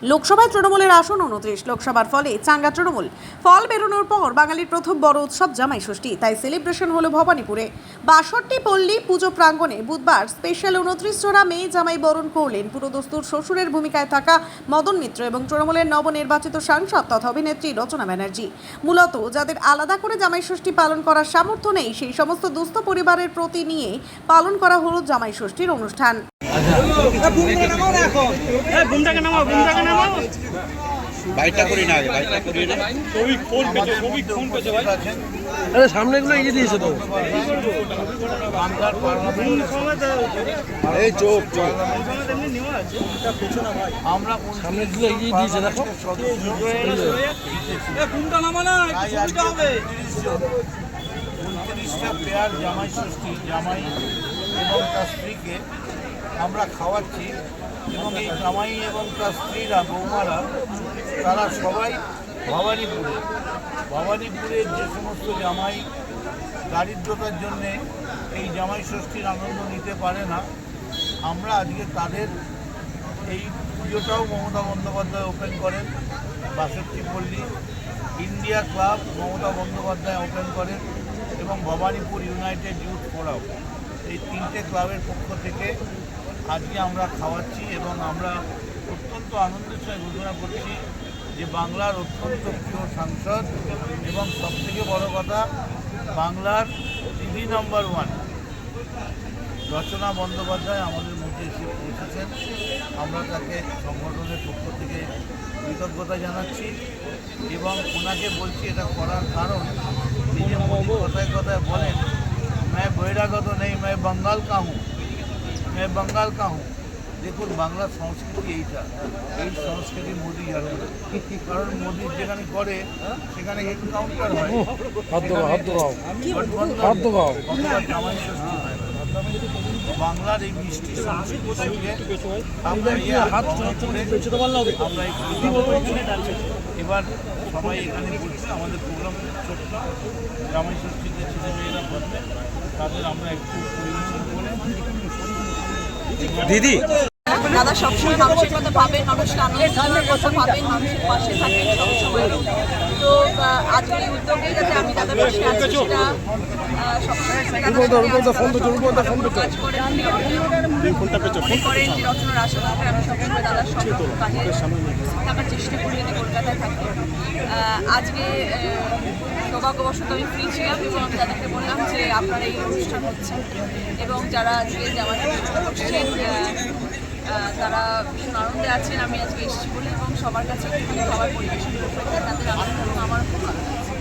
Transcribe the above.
লোকসভায় তৃণমূলের আসন 29, লোকসভার ফলে চাঙ্গা তৃণমূল। ফল বেরোনোর পর বাঙালির প্রথম বড় উৎসব জামাই ষষ্ঠী, তাই সেলিব্রেশন হলো ভবানীপুরে 62 পল্লী পুজো প্রাঙ্গণে। বুধবার স্পেশাল 29 জোড়া মেয়ে জামাই বরণ করলেন পুরোদস্তুর শ্বশুরের ভূমিকায় থাকা মদন মিত্র এবং তৃণমূলের নবনির্বাচিত সাংসদ তথা অভিনেত্রী রচনা ব্যানার্জি। মূলত যাদের আলাদা করে জামাই ষষ্ঠী পালন করার সামর্থ্য নেই, সেই সমস্ত দুস্থ পরিবারের প্রতি নিয়ে পালন করা হলো জামাই ষষ্ঠীর অনুষ্ঠান। সামনে গুলো এগিয়ে দিয়েছে তো এই চোখ চোখ আমরা সামনে গুলো এগিয়ে দিয়েছে। দেখো 29টা পেয়ার জামাই ষষ্ঠী জামাই এবং তার স্ত্রীকে আমরা খাওয়াচ্ছি এবং এই জামাই এবং তার স্ত্রীরা বৌমারা তারা সবাই ভবানীপুরের যে সমস্ত জামাই দারিদ্রতার জন্যে এই জামাই ষষ্ঠীর আনন্দ নিতে পারে না, আমরা আজকে তাদের এই পুজোটাও মমতা বন্দ্যোপাধ্যায় ওপেন করেন, 62 পল্লী India club Mamata Bandyopadhyay open করেন এবং ভবানীপুর ইউনাইটেড ইউথ ফোরাম, এই 3টে ক্লাবের পক্ষ থেকে আজকে আমরা খাওয়াচ্ছি এবং আমরা অত্যন্ত আনন্দের সঙ্গে ঘোষণা করছি যে বাংলার অত্যন্ত প্রিয় সাংসদ এবং সবথেকে বড় কথা বাংলার দিদি নাম্বার 1 রচনা বন্দ্যোপাধ্যায় আমাদের মধ্যে এসে পৌঁছেছেন। আমরা তাকে সংগঠনের পক্ষ থেকে কৃতজ্ঞতা জানাচ্ছি এবং ওনাকে বলছি এটা করার কারণ এই যে মোদি কথায় কথায় বলেন मैं বহিরাগত নেই, मैं बंगाल का हूँ। দেখুন বাংলার সংস্কৃতি এইটা, এই সংস্কৃতি মোদি জানে না, কারণ মোদি যেখানে করে সেখানে এনকাউন্টার হয়, জামাই ষষ্ঠী হয়। বাংলার এই মিষ্টি সংস্কৃতিকে আমরা এবার সবাই এখানে বলছি আমাদের প্রোগ্রাম ছোট্ট জামাই ষষ্ঠীতে ছেলেমেয়েরা করবে, তাদের আমরা একটু পরিবেশন করে দিদি দাদা সবসময় মানুষের কথা ভাবেন, মানুষকে আনন্দ দেওয়ার কথা ভাবেন, মানুষের পাশে থাকেন সবসময়। তো আজকের এই উদ্যোগে যাতে আমি দাদার পাশে আছি সেটা সবসময় কাজ করেন, মনে করেন যে রচনার আশেপাশে আমি সবসময় দাদার সঙ্গে কাজে থাকার চেষ্টা করি, যদি কলকাতায় থাকি। আজকে সৌভাগ্যবশত আমি ফ্রি ছিলাম এবং আমি তাদেরকে বললাম যে আপনার এই অনুষ্ঠান হচ্ছে এবং যারা আজকে জামাই ষষ্ঠী তারা ভীষণ আনন্দে আছেন। আমি আজকে এসেছি বলে এবং সবার কাছে একটুখানি খাবার পরিবেশন করতে তাদের আনন্দ আমার খুব ভালো লাগছে।